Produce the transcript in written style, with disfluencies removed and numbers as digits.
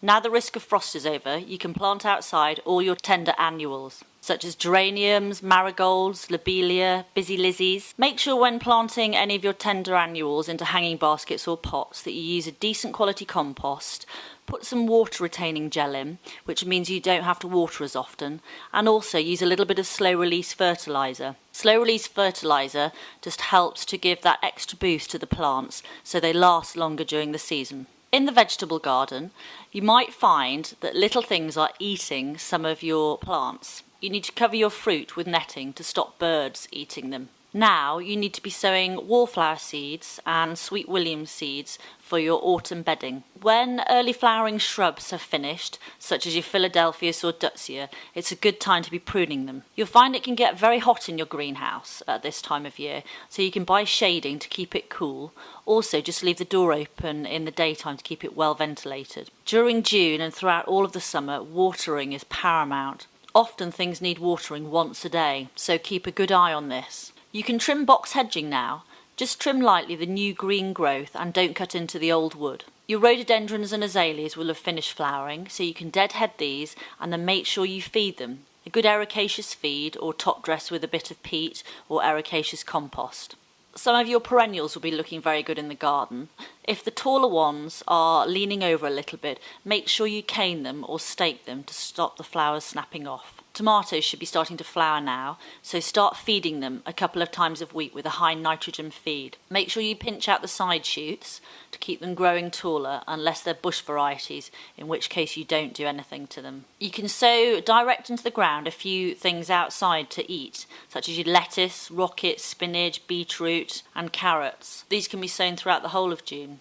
Now the risk of frost is over, you can plant outside all your tender annuals, such as geraniums, marigolds, lobelia, busy lizzies. Make sure when planting any of your tender annuals into hanging baskets or pots that you use a decent quality compost. Put some water retaining gel in, which means you don't have to water as often, and also use a little bit of slow release fertiliser. Slow release fertiliser just helps to give that extra boost to the plants so they last longer during the season. In the vegetable garden, you might find that little things are eating some of your plants. You need to cover your fruit with netting to stop birds eating them. Now you need to be sowing wallflower seeds and sweet william seeds for your autumn bedding. When early flowering shrubs have finished, such as your Philadelphus or Dutsia, it's a good time to be pruning them. You'll find it can get very hot in your greenhouse at this time of year, so you can buy shading to keep it cool. Also, just leave the door open in the daytime to keep it well ventilated. During June and throughout all of the summer, watering is paramount. Often things need watering once a day, so keep a good eye on this. You can trim box hedging now. Just trim lightly the new green growth and don't cut into the old wood. Your rhododendrons and azaleas will have finished flowering, so you can deadhead these and then make sure you feed them. A good ericaceous feed or top dress with a bit of peat or ericaceous compost. Some of your perennials will be looking very good in the garden. If the taller ones are leaning over a little bit, make sure you cane them or stake them to stop the flowers snapping off. Tomatoes should be starting to flower now, so start feeding them a couple of times a week with a high nitrogen feed. Make sure you pinch out the side shoots to keep them growing taller, unless they're bush varieties, in which case you don't do anything to them. You can sow direct into the ground a few things outside to eat, such as your lettuce, rocket, spinach, beetroot and carrots. These can be sown throughout the whole of June.